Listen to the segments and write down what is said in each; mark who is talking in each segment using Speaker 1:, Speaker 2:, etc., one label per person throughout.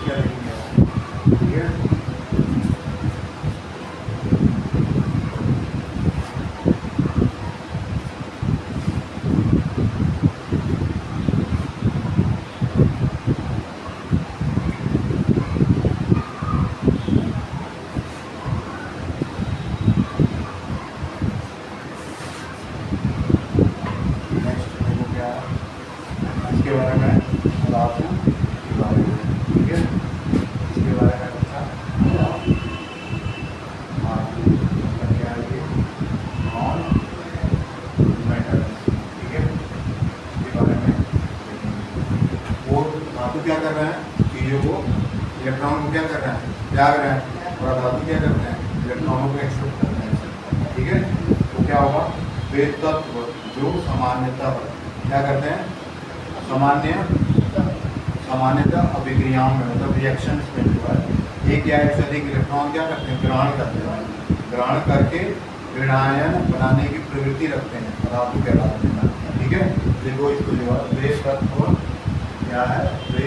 Speaker 1: क्या लिखेंगे, ठीक है। नेक्स्ट देखो क्या है, इसके बारे में धातु के बारे में, ठीक है। इसके बारे में अच्छा धातु का क्या है ये, नॉन मेटल, ठीक है। इसके बारे में वो धातु क्या कर रहे हैं, चीज़ों को, इलेक्ट्रॉन को क्या कर रहे हैं, त्याग रहे हैं, और धातु क्या करते हैं, इलेक्ट्रॉनों को एक्सेप्ट करते हैं, ठीक है। तो क्या होगा, वे तत्व जो सामान्यतः क्या करते हैं, सामान्यतः अभिक्रियाओं में, मतलब रिएक्शन में जो है एक या एक से अधिक इलेक्ट्रॉन क्या करते हैं, ग्रहण करते हैं, ग्रहण करके ऋणायन बनाने की प्रवृत्ति रखते हैं, धातु कहलाते हैं, ठीक है। देखो इसको जो है वे तत्व क्या है, वे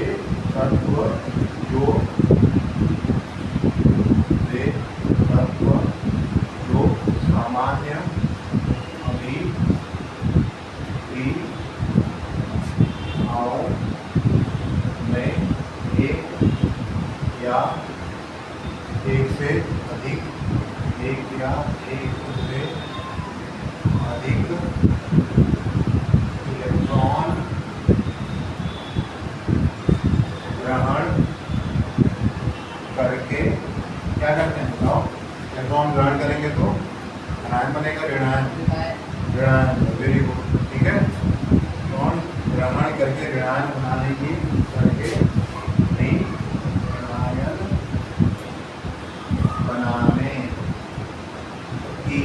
Speaker 1: तत्व जो सामान्य अभिक्रियाओं में एक या एक से अधिक इलेक्ट्रॉन ग्रहण करके क्या करते हैं, बताओ, इलेक्ट्रॉन ग्रहण करेंगे तो ऋणायन बनेगा, ऋणायन, वेरी गुड, ठीक है। इलेक्ट्रॉन ग्रहण करके ऋणायन बनाने की करके नहीं, ऋणायन बनाने की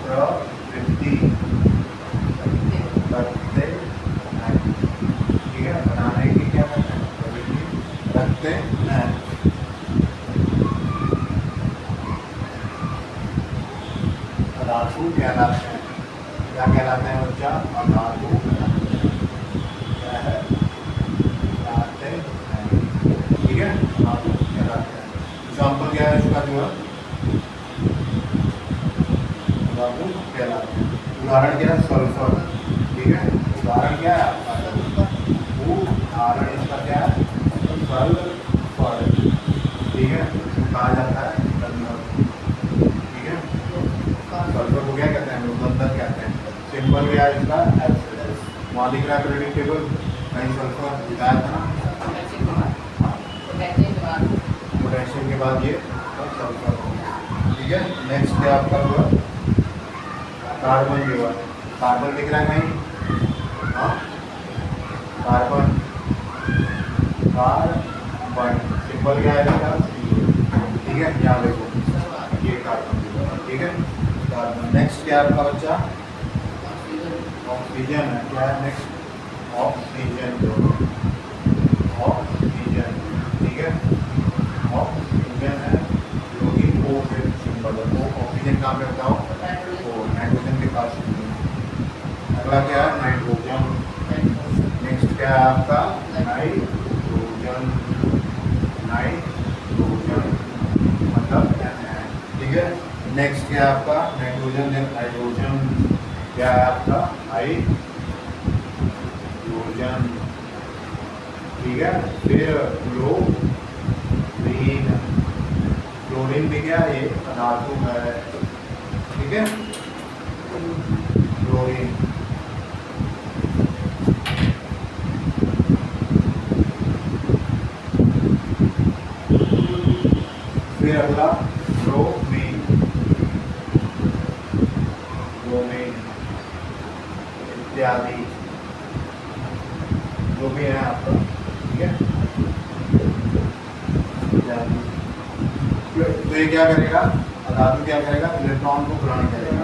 Speaker 1: प्रवृत्ति रखते हैं, ठीक है। बनाने की क्या करते हैं, प्रवृत्ति रखते हैं। धातु कहलाते हैं, क्या कहलाते हैं बच्चा, धातु क्या है, कहलाते हैं, ठीक है। धातु कहलाते हैं। एग्जाम्पल क्या है इसका, जो है धातु कहलाते हैं। उदाहरण क्या है, सल्फर, ठीक है। उदाहरण क्या है आपका, उदाहरण इसका क्या है, सल्फर, ठीक है। कहा जाता है गंधक, ठीक है। सल्फर को क्या कहते हैं, गंधक कहते हैं। सिंपल क्या है इसका, एसिड, वहाँ दिख रहा है पीरियोडिक टेबल, कहीं सल्फर दिखाया था ना, पोटेशियम के बाद ये सल्फर, ठीक है। नेक्स्ट है आपका जो है कार्बन, जो है कार्बन दिख रहा है कहीं, हाँ, कार्बन, सिंपल क्या है इसका, ठीक है। यहाँ देखो ये कार्बन, ठीक है, कार्बन। नेक्स्ट क्या है आपका बच्चा, ऑक्सीजन है, क्या है नेक्स्ट, ऑक्सीजन, ऑक्सीजन, ठीक है। ऑक्सीजन है जो कि O से सिंबल है, वो ऑक्सीजन कहाँ पे बताओ, वो नाइट्रोजन के पास। अगला क्या है, नाइट्रोजन। नेक्स्ट क्या है आपका, नाइट्रोजन, नाइट्रोजन मतलब, ठीक है। नेक्स्ट क्या है आपका, नाइट्रोजन, हाइड्रोजन, क्या है आपका, हाइड्रोजन, ठीक है। फिर क्लोरीन, क्लोरीन भी क्या है, धातु है, ठीक है, क्लोरीन। फिर अगला ब्रोमीन, ब्रोमीन इत्यादि जो भी है आपका, ठीक है, इत्यादि। तो ये क्या करेगा, धातु क्या करेगा, इलेक्ट्रॉन को ग्रहण करेगा,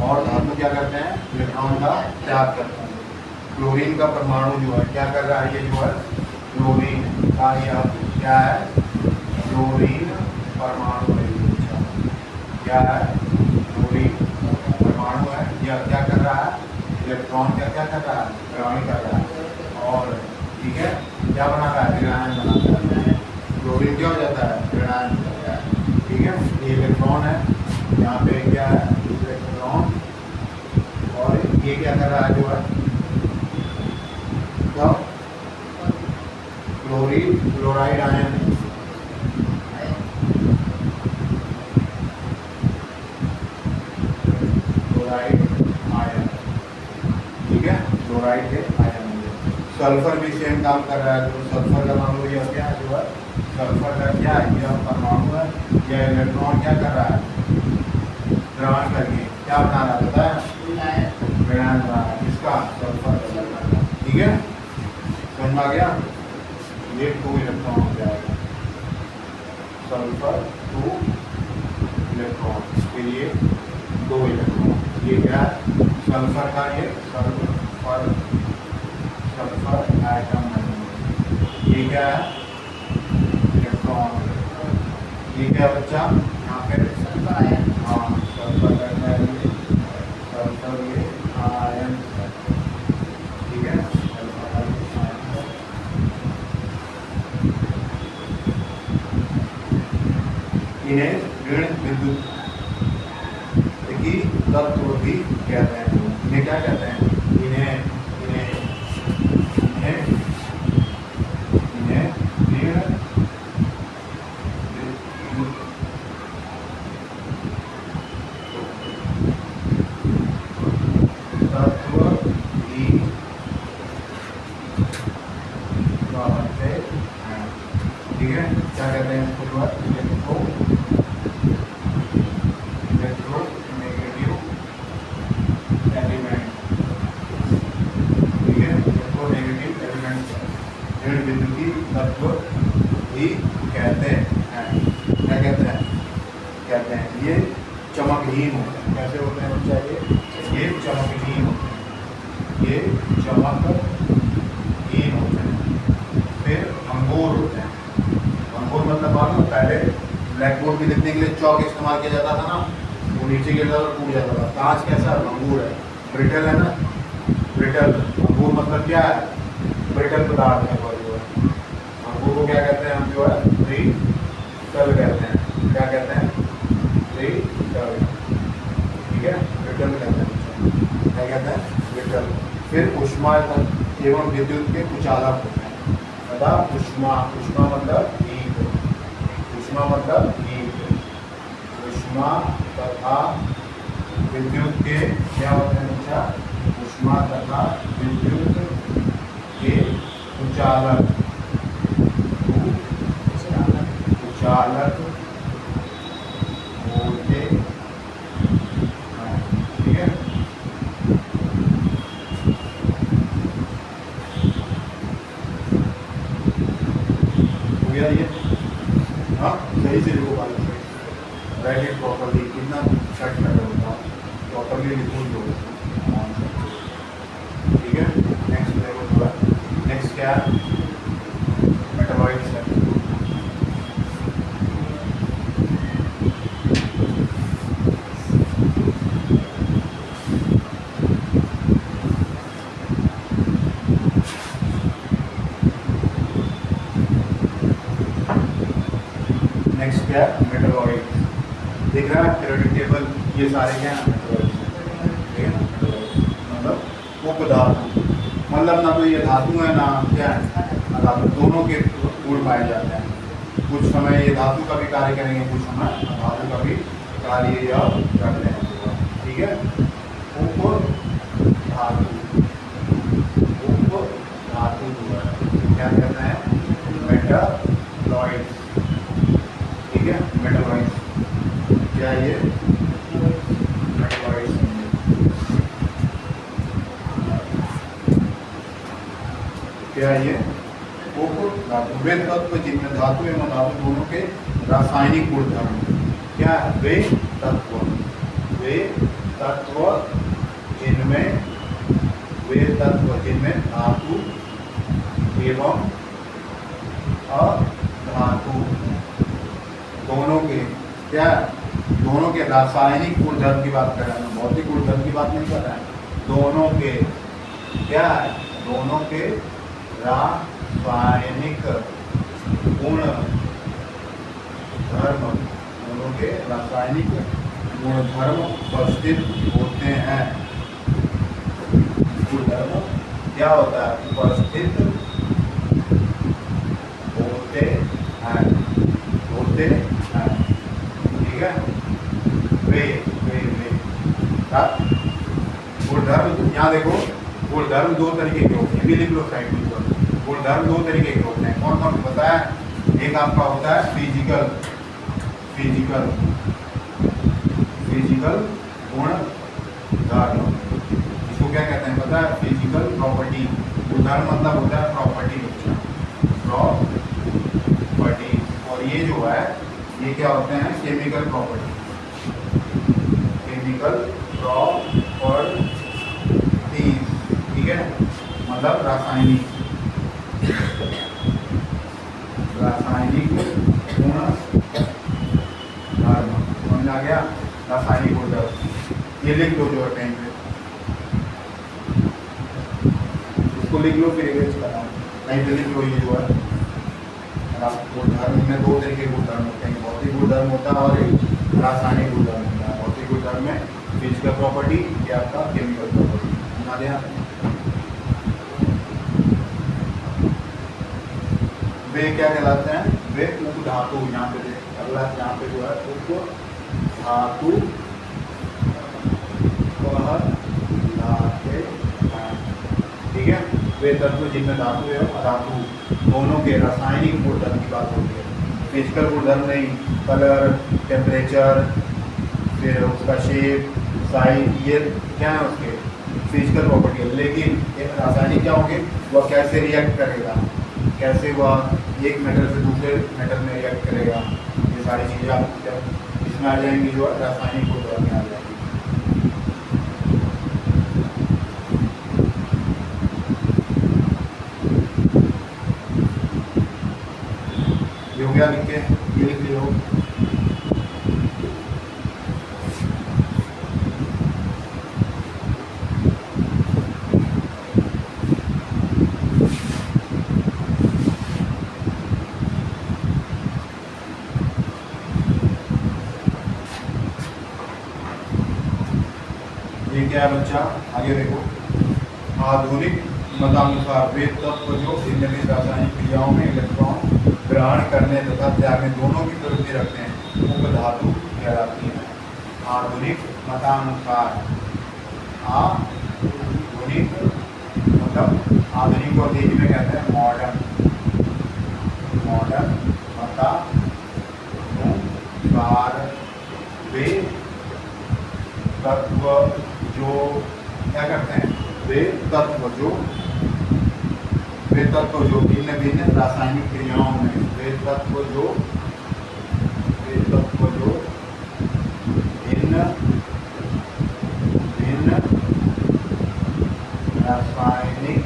Speaker 1: और धातु क्या करते हैं, इलेक्ट्रॉन का त्याग करते हैं। क्लोरीन का परमाणु जो है क्या कर रहा है, ये जो है क्लोरीन का यह क्या है, क्लोरीन परमाणु है, क्या है, क्लोरीन परमाणु है, यह क्या कर रहा है, इलेक्ट्रॉन क्या क्या कर रहा है, ग्रहण कर रहा है। और ठीक है, क्या बना रहा है, ऋणायन बनाता है। क्लोरीन क्या हो जाता है, ऋणायन हो जाता है। ठीक है, ये इलेक्ट्रॉन है, यहाँ पे क्या है, इलेक्ट्रॉन, और ये क्या कर रहा है, जो है तो chlorine chloride ion, chloride ion, ठीक है, क्लोराइड के आयन होंगे। सल्फर भी सेम काम कर रहा है, तो सल्फर का मान लो ये क्या है, जो है सल्फर का क्या है, यह परमाणु है, यह इलेक्ट्रॉन क्या कर रहा है, ग्रहण करके क्या बना रहा है, पता है, ऋणायन बना रहा है, इसका सल्फर का। ठीक है, समझ में आ गया, ये 2 इलेक्ट्रॉन हो जाएगा, सल्फर 2 इलेक्ट्रॉन, फिर ये 2 इलेक्ट्रॉन, ये क्या है, सल्फर का, ये सल्फर एटम है, ये क्या है, इलेक्ट्रॉन, ये क्या बच्चा, यहाँ पे सल्फर आयन, हाँ सल्फर करता है, ये सल्फर ये आयन, ठीक है, सल्फर आयन। इन्हें ऋण विद्युत की तत्व भी कहते हैं। इन्हें क्या कहते हैं, इन्हें इन्हें इन्हें इन्हें ऋण तत्व भी कहते हैं। ठीक है, क्या कहते हैं इसको, इलेक्ट्रोनेगेटिव एलिमेंट, ठीक है, इलेक्ट्रोनेगेटिव एलिमेंट ऋण विद्युतीय तत्व भी कहते हैं। क्या कहते हैं, कहते हैं ये चमकहीन होते हैं। कैसे होते हैं बच्चा, ये चमकहीन होते हैं, ये चमकहीन होते हैं। फिर अंगूर होते हैं, अंगूर मतलब मालूम, पहले ब्लैक बोर्ड भी लिखने के लिए चौक इस्तेमाल किया जाता था ना, वो नीचे गिरता था, टूट जाता था। कांच कैसा, अंगूर है, ब्रिटल है ना, ब्रिटल, अंगूर मतलब क्या है, ब्रिटल पदार्थ है, जो है अंगूर को क्या कहते हैं हम, जो है ब्रिटल कहते हैं। क्या कहते हैं, ब्रिटल, ठीक है, ब्रिटल कहते हैं, क्या कहते हैं, ब्रिटल। फिर ऊष्मा एवं विद्युत के कुचालक होते हैं। बता, ऊष्मा, ऊष्मा मतलब हीट, ऊष्मा मतलब हीट, ऊष्मा तथा विद्युत के क्या होते हैं बच्चा, ऊष्मा तथा विद्युत के कुचालक, कुचालक होते हैं। ठीक है, हो गया ये, हाँ सही से लिखो, राइट इट प्रॉपरली, कितना सेट कर रहे हो, प्रॉपरली लिखो जो। ठीक है, नेक्स्ट देखो, नेक्स्ट क्या है, मेटाबॉलिट्स है। नेक्स्ट क्या है, मेटाबॉलिट्स, दिख रहा है पीरियोडिक टेबल, ये सारे क्या है, ठीक है, मतलब उपधातु, मतलब ना तो ये धातु है ना क्या है, धातु, दोनों के गुण पाए जाते हैं। कुछ समय ये धातु का भी कार्य करेंगे, कुछ समय धातु का भी कार्य यह करते हैं। ठीक है, उपधातु, उपधातु क्या कहते हैं, मेटालॉइड्स। ठीक है, मेटालॉइड्स क्या, ये मेटालॉइड्स क्या, ये उपधातु, वे तत्व जिनमें धातु एवं धातु दोनों के रासायनिक गुणधर्म, क्या है, वे तत्व, वे तत्व जिनमें, वे तत्व जिनमें धातु एवं अधातु दोनों के क्या, दोनों के रासायनिक गुणधर्म की बात कर रहे हैं, भौतिक गुणधर्म की बात नहीं कर रहे हैं, दोनों के क्या है, दोनों के रासायनिक गुण धर्म, दोनों के रासायनिक गुणधर्म उपस्थित होते हैं। गुणधर्म क्या होता है? उपस्थित होते हैं, होते हैं, ठीक है। वे गुणधर्म, यहाँ देखो गुणधर्म दो तरीके के होते हैं, ये भी लिख लो साइड में। गुणधर्म दो तरीके के होते हैं, कौन कौन पता है? एक आपका होता है फिजिकल गुण धर्म, इसको क्या कहते हैं पता है? Physical property. गुणधर्म मतलब होता है प्रॉपर्टी, बच्चा, प्रॉपर्टी। और ये जो है ये क्या होते हैं? केमिकल प्रॉपर्टी, ठीक है, मतलब रासायनिक गुण धर्म, समझ आ गया? रासायनिक गुण धर्म, ये लिख लो जो है पेन पे, इसको लिख लो, फिर इरेज करना कहीं पे लिख लो। ये जो है गुणधर्म में दो तरीके के गुणधर्म होते हैं, भौतिक गुणधर्म होता है और एक रासायनिक गुणधर्म होता है। भौतिक गुणधर्म में फिजिकल प्रॉपर्टी या आपका केमिकल प्रॉपर्टी, बना दें। वे क्या कहलाते हैं? वे उपधातु, यहाँ पे अगला यहाँ पे जो है उपधातु कहलाते हैं, ठीक है। वे तत्व जिनमें धातु एवं अधातु दोनों के रासायनिक गुणधर्म की बात होती है, फिजिकल गुणधर्म नहीं। कलर, टेम्परेचर, फिर उसका शेप, साइज, ये क्या है? उसके फिजिकल प्रॉपर्टी है। लेकिन रासायनिक क्या होंगे? वह कैसे रिएक्ट करेगा, कैसे वह एक मेटल से दूसरे मेटल में रिएक्ट करेगा, ये सारी चीज़ें आप इसमें आ जाएंगी, जो रासायनिक गुणधर्म में आ जाएंगी। ये हो गया, लिख के ये लिख लो। ये क्या है बच्चा? आगे देखो, आधुनिक मतानुसार वे तत्व जो भिन्न रासायनिक क्रियाओं में इलेक्ट्रॉन ग्रहण करने तथा त्यागने दोनों की प्रवृत्ति रखते हैं, उपधातु कहलाती है। आधुनिक मतानुसार, आधुनिक मतलब आधुनिक को हिंदी में कहते हैं मॉडर्न मतानुसार वे तत्व जो क्या करते हैं? वे तत्व जो भिन्न भिन्न रासायनिक क्रियाओं में, वे तत्व जो भिन्न भिन्न रासायनिक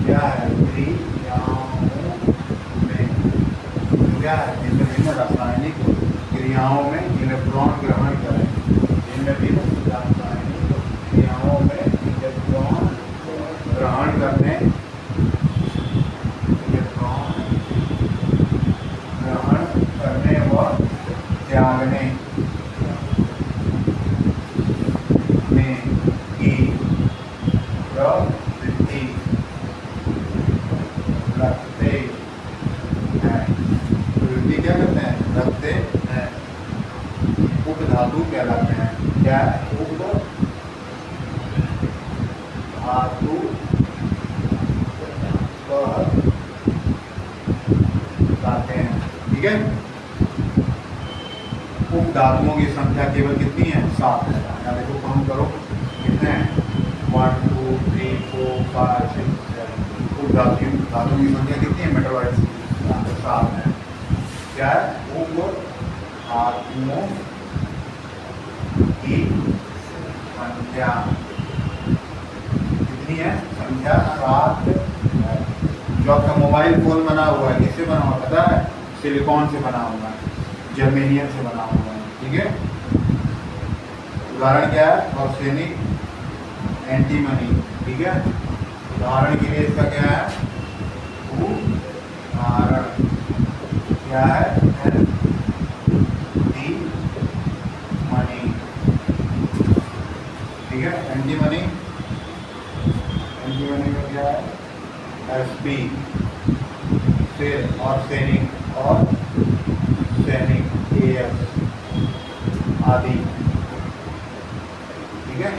Speaker 1: क्या है? क्रियाओं में, क्या है? भिन्न भिन्न रासायनिक क्रियाओं में इलेक्ट्रॉन ग्रहण करें, भिन्न भिन्न रासायनिक क्रियाओं में इलेक्ट्रॉन ग्रहण करने, इलेक्ट्रॉन ग्रहण करने व त्यागने में की प्रवृत्ति रखते हैं। प्रवृत्ति क्या करते हैं? रखते हैं। उपधातु कहलाते हैं। क्या? उपधातु कहलाते हैं, ठीक है। उपधातुओं की संख्या केवल कितनी है? 7 है। यहाँ देखो, काउंट करो कितने हैं? 1 2 3 4 5 6 7। उपधातुओं की संख्या कितनी है? मेटाबाइट्स की 7 है। क्या है? उपधातुओं की संख्या कितनी है? संख्या 7 है। जो आपका मोबाइल फोन बना हुआ है, किससे बना हुआ पता है? सिलिकॉन से बना हुआ है, जर्मेनियम से बना हुआ है, ठीक है। उदाहरण क्या है? आर्सेनिक, एंटीमनी, ठीक है। उदाहरण के लिए इसका क्या है, उदाहरण क्या है, एन डी मनी, ठीक है। एंटी मनी, एंटी मनी का क्या है, एस पी, और सैनिक, और सैनिक ए एस आदि, ठीक है।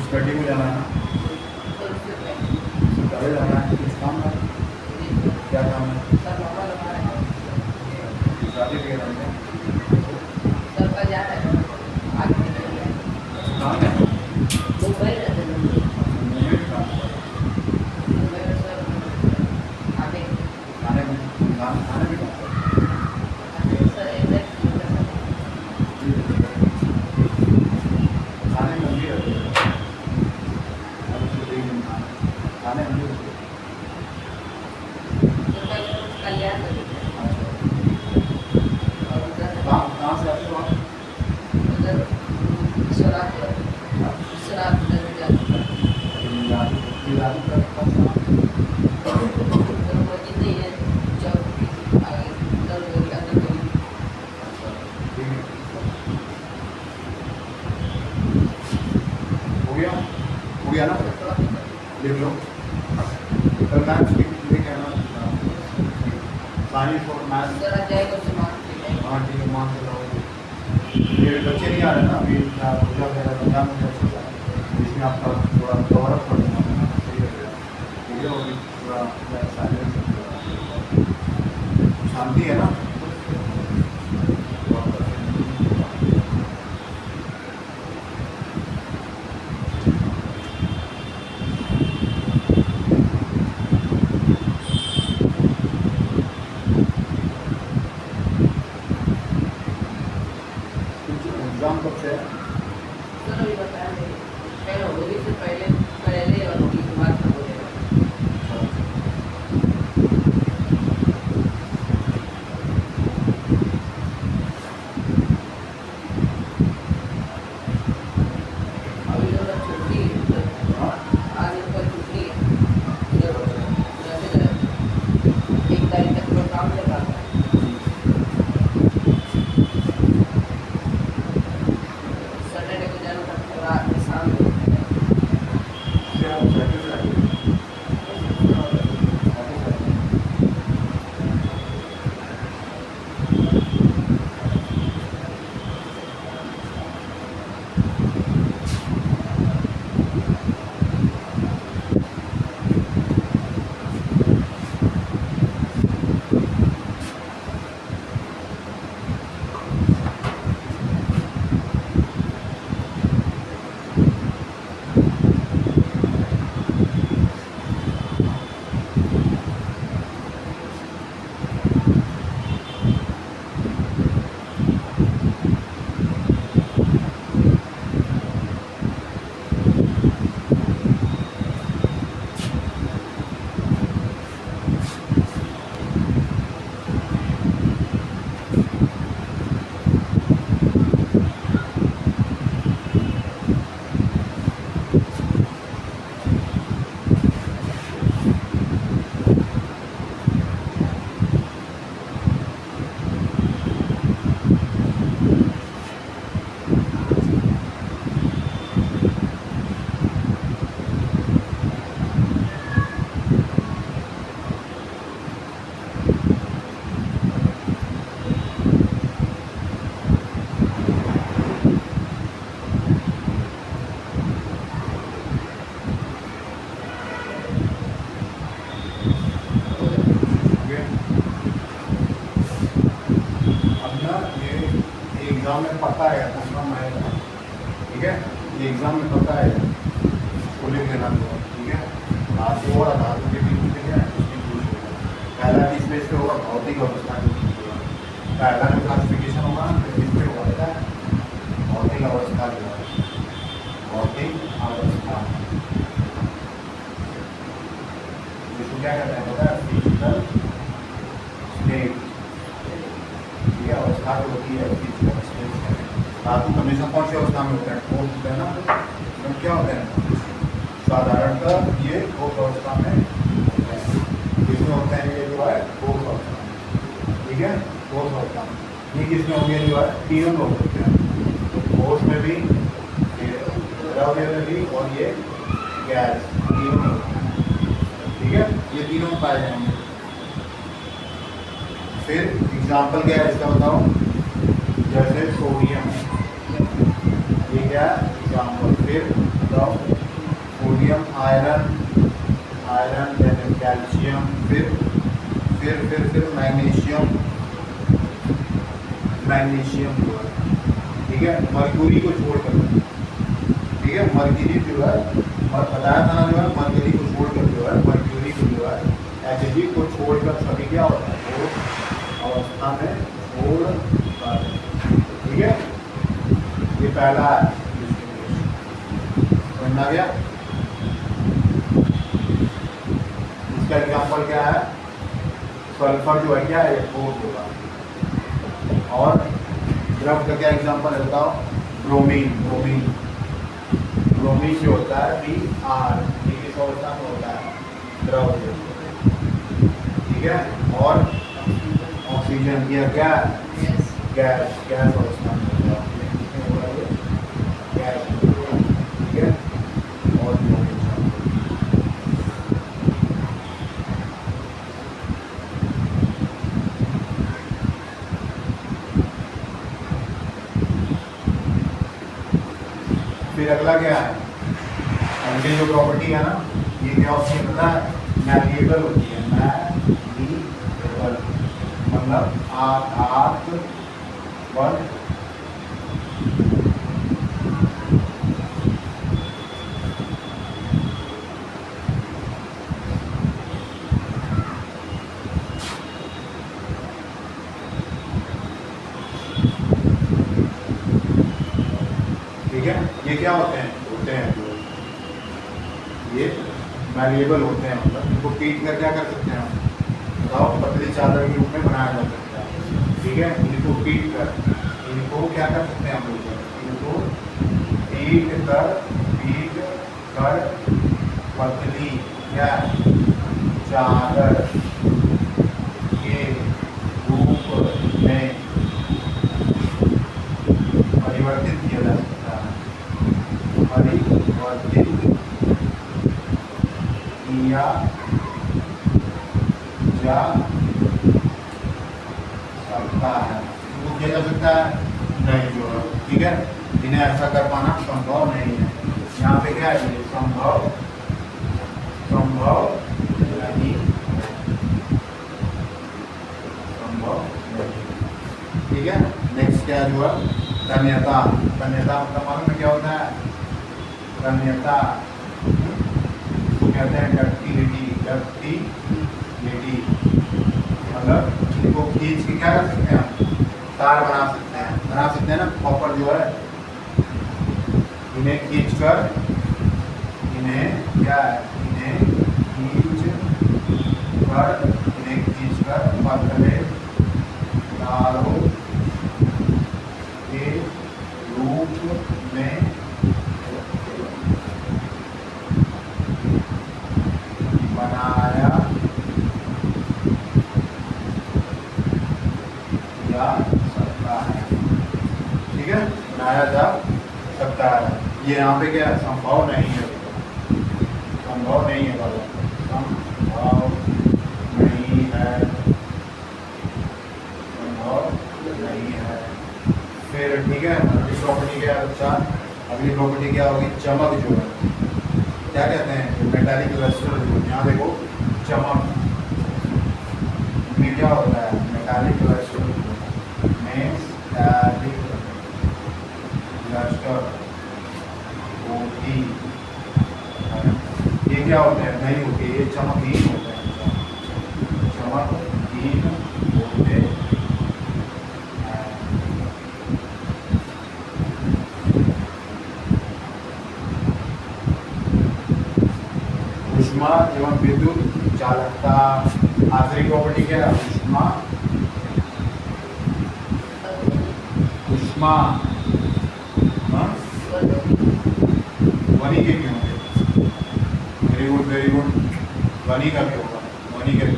Speaker 1: स्टडी में जाना है, कॉलेज जाना है, किस काम है, क्या काम है, शादी के काम है, काम है, मुंबई काम, खाने में काम, खाने में काम, खाने में भी रहते हैं, खाने में भी रहते हैं। कहाँ से आते हो आप? हो गया ना, लिख लो। कल मैथ्स लेके आना, साइंस और मैथ्स, हाँ ठीक है, मान के लाओगे। ये बच्चे नहीं आ रहे ना अभी, पूजा वगैरह रमजान वगैरह, इसमें आपका थोड़ा कवर अप कर दूँगा, सही रहेगा, ठीक है। और थोड़ा साइलेंस, शांति है ना। एग्जाम कब से है? एग्जाम में पता है, कंफर्म आएगा, ठीक है। ये एग्जाम में पता है, इसको लिख लेना तो ठीक है। धातु और अधातु के बीच में क्या है, उसकी पूछ पहला इसमें इस पे होगा भौतिक अवस्था जो पहला जो क्लासिफिकेशन होगा तो इस पे होता है भौतिक अवस्था जो है, भौतिक अवस्था जिसको क्या कहते हैं पता है, फिजिकल स्टेट। ये अवस्था जो होती है फिजिकल स्टेट। धातु हमेशा कौन सी अवस्था में होता है, ठोस होता है ना, तो क्या होते हैं साधारणतः ये ठोस अवस्था में होते हैं। किसमें होते हैं ये जो है ठोस अवस्था में, ठीक है, ठोस अवस्था में। ये किसमें हो गया जो है, तीनों में हो सकते हैं, तो ठोस में भी, द्रव्य में भी और ये गैस, तीनों में होते हैं, ठीक है, ये तीनों पाए जाएंगे। फिर एग्जाम्पल क्या है इसका बताओ, जैसे सोडियम, ये क्या है एग्जाम्पल। फिर बताओ सोडियम, आयरन, आयरन कैल्शियम, फिर मैग्नीशियम, मैग्नीशियम जो है, ठीक है, मरक्यूरी को छोड़कर, ठीक है, मरक्यूरी जो है बताया था ना जो है, मरक्यूरी को छोड़कर जो है, मरक्यूरी को जो है एसिड को छोड़कर सभी क्या होता है वो अवस्था में छोड़, ठीक है। ये पहला है, समझ आ गया। इसका एग्जाम्पल क्या है, सल्फर जो है क्या है ठोस होगा। और द्रव का क्या एग्जाम्पल है बताओ, ब्रोमीन, ब्रोमीन, ब्रोमीन जो होता है Br, ये किस अवस्था में होता है, द्रव, ठीक है। और ऑक्सीजन ये क्या है, गैस, गैस अवस्था में होता है, गैस, ठीक है। और फिर अगला क्या है, उनकी जो प्रॉपर्टी है ना, ये क्या होती है पता है, मैलिएबल होती है, मैलिएबल मतलब आघात बल, ठीक है। ये क्या होते हैं ये मैलिएबल होते हैं, मतलब इनको पीट कर क्या कर सकते हैं हम बताओ, पतली चादर के रूप में बनाया जा सकता है, ठीक है। इनको पीट कर, इनको क्या कर सकते हैं हम लोग, इनको पीट कर पतली क्या चादर के रूप में परिवर्तित किया जा सकता है, परिवर्तित किया जा सकता है, वो किया जा सकता है नहीं जो है, ठीक है। इन्हें ऐसा कर पाना संभव नहीं है, यहाँ पे क्या है संभव, संभव नहीं, संभव नहीं, ठीक है। नेक्स्ट क्या जो है तन्यता, तन्यता मतलब मालूम है क्या होता है, तन्यता कहते हैं डक्टिलिटी, डक्टिलिटी मतलब इनको खींच के क्या कर सकते हैं हम, तार बना सकते हैं ना, कॉपर जो है इन्हें खींच कर, इन्हें क्या है, इन्हें खींच कर पतले तारों के रूप में बनाया जा सकता है, ठीक है, बनाया जा सकता है। ये यहाँ पे क्या है संभव नहीं है, संभव नहीं है बाबा, संभव नहीं है, संभव नहीं है। फिर ठीक है, अगली प्रॉपर्टी क्या है बच्चा, अगली प्रॉपर्टी क्या होगी, चमक जो है क्या कहते हैं, मेटालिक लस्टर जो यहाँ देखो चमक में क्या होता है, मेटालिक लस्टर में, मेटालिक लस्टर क्या होते हैं, नहीं होती, ये चमकहीन होते हैं, चमकहीन होते हैं। ऊष्मा एवं विद्युत चालकता, आखिरी प्रॉपर्टी क्या है, ऊष्मा, ऊष्मा, हाँ? ध्वनि के भी होंगे, वेरी गुड वेरी गुड, ध्वनि का भी होगा, ध्वनि के भी,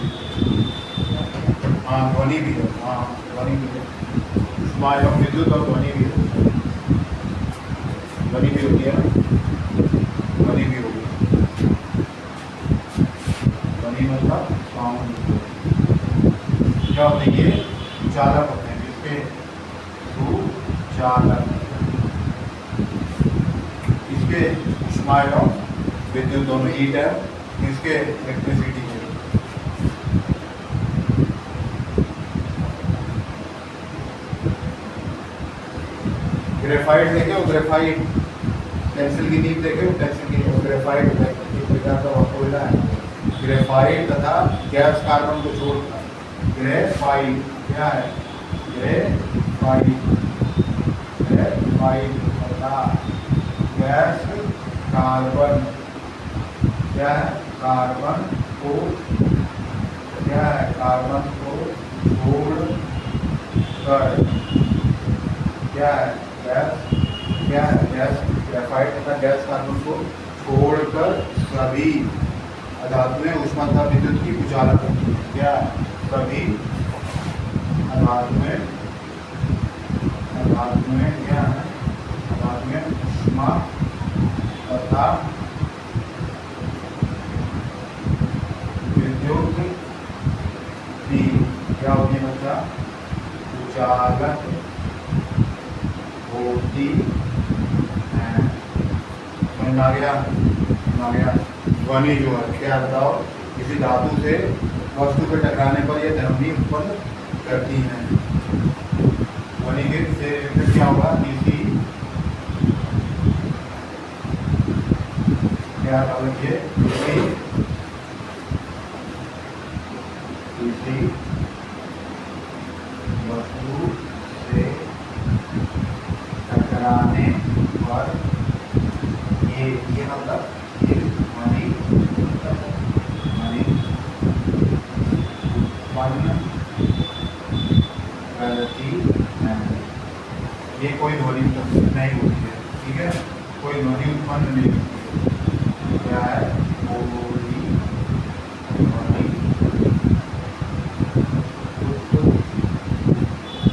Speaker 1: हाँ ध्वनि भी है, हाँ ध्वनि भी है, ऊष्मा एवं विद्युत और ध्वनि भी है, ध्वनि भी होती है ना, ध्वनि भी होगी, ध्वनि मतलब साउंड, क्या होते हैं ये, चालक होते हैं, जिसके थ्रू चालक, इसके ऊष्मा एवं विद्युत दोनों हीट है, इसके इलेक्ट्रिसिटी है। ग्रेफाइट देखे हो, ग्रेफाइट, पेंसिल की नीब देखे हो, पेंसिल की ग्रेफाइट एक प्रकार का कोयला है, ग्रेफाइट तथा गैस कार्बन को छोड़कर, ग्रेफाइट क्या है, ग्रेफाइट, ग्रेफाइट तथा गैस कार्बन, क्या है, कार्बन को, क्या है, कार्बन को छोड़ कर, क्या है, गैस, क्या है, गैस, ग्रेफाइट तथा गैस कार्बन को छोड़कर सभी धातुएं ऊष्मा तथा विद्युत की उजाला करती है, क्या है, सभी धातुएं, धातुएं क्या है, धातुएं ऊष्मा तथा विद्युत की क्या होती है बच्चा, उजालक होती है। समझ आ गया, समझ आ गया। ध्वनि जो है क्या बताओ, किसी धातु से वस्तु के टकराने पर यह ध्वनि उत्पन्न करती है। ध्वनि के से क्या होगा, किसी क्या लिखिए, किसी वस्तु से टकराने पर ये मतलब ये ध्वनि ध्वनि उत्पन्न करती है। ये कोई ध्वनि नहीं होती है, ठीक है, कोई ध्वनि उत्पन्न नहीं होती है, क्या है, कोई ध्वनि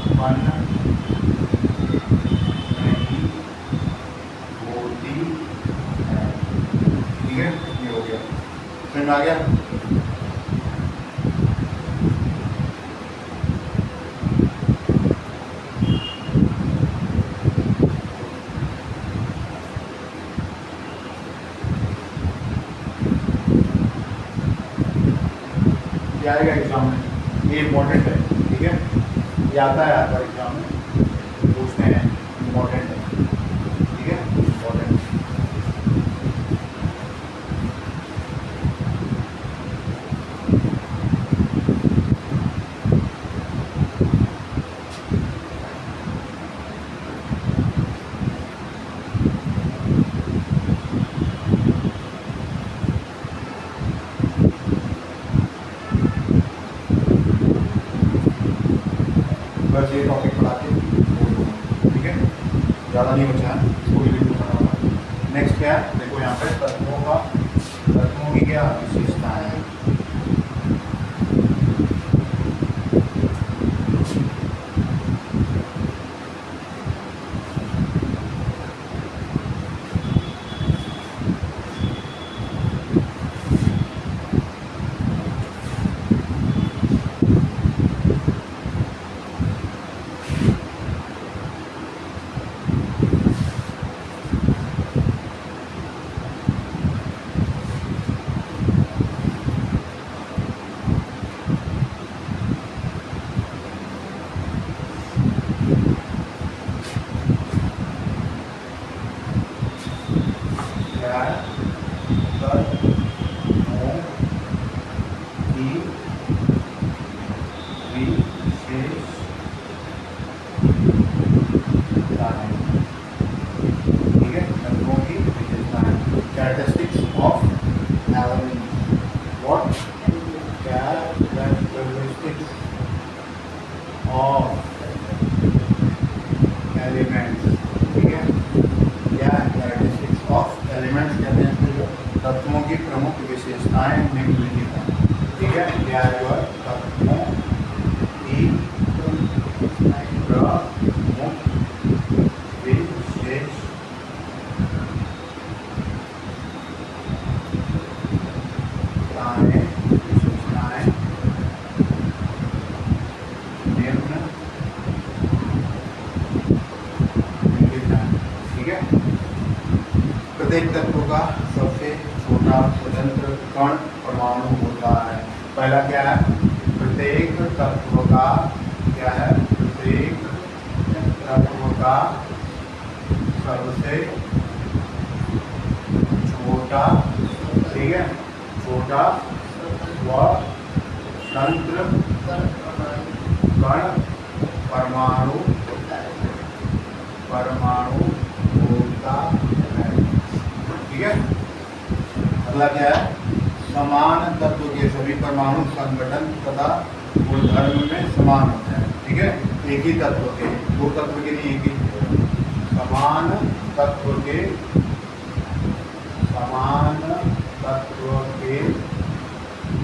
Speaker 1: उत्पन्न नहीं होती है, ठीक है, ये हो गया, समझ आ गया। ये आएगा एग्जाम में, ये इम्पोर्टेंट है, ठीक है, ये आता है आपका एग्जाम में, पूछते हैं, इम्पोर्टेंट है, ठीक है, इम्पोर्टेंट। बस ये टॉपिक पढ़ा के, ठीक है, ज़्यादा नहीं बचा है, इसको भी रिव्यू करना होगा। नेक्स्ट क्या है, देखो यहाँ पे तत्वों का, तत्वों की क्या विशेषताएं हैं। क्या है, प्रमुख विशेषताएं निम्नलिखित हैं। ठीक है, क्या है जो है तत्वों की प्रमुख विशेषताएं निम्नलिखित हैं। ठीक है, प्रत्येक तत्व का सबसे छोटा स्वतंत्र कण परमाणु होता है। पहला क्या है, प्रत्येक तत्व का क्या है, प्रत्येक तत्व का सबसे छोटा, ठीक है, छोटा स्वतंत्र कण परमाणु होता है। ठीक है, अगला क्या है, समान तत्व के सभी परमाणु संगठन तथा गुणधर्म में समान होते हैं। ठीक है, एक ही तत्व के, दो तत्व के लिए एक ही, समान तत्व के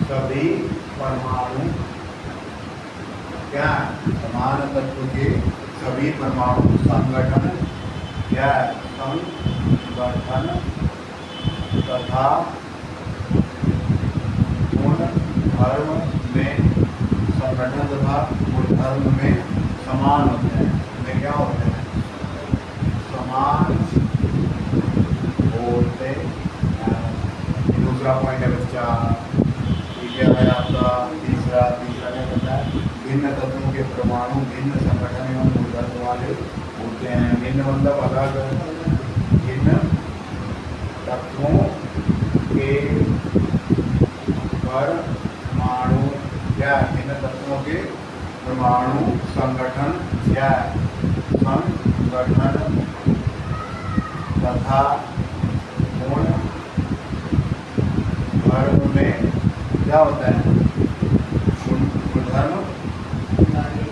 Speaker 1: सभी परमाणु क्या है, समान तत्व के सभी परमाणु संगठन क्या है, संगठन तथा गुणधर्म में, संगठन तथा गुणधर्म में समान होते हैं। में क्या होते हैं, समान होते हैं। दूसरा पॉइंट है बच्चा, ये क्या है आपका तीसरा क्या कहता है, भिन्न तत्वों के परमाणु भिन्न संगठन एवं गुणधर्म वाले होते हैं। भिन्न मतलब अलग, भिन्न तत्वों के परमाणु क्या, भिन्न तत्वों के परमाणु संगठन क्या, संगठन तथा गुणधर्म में क्या होता है,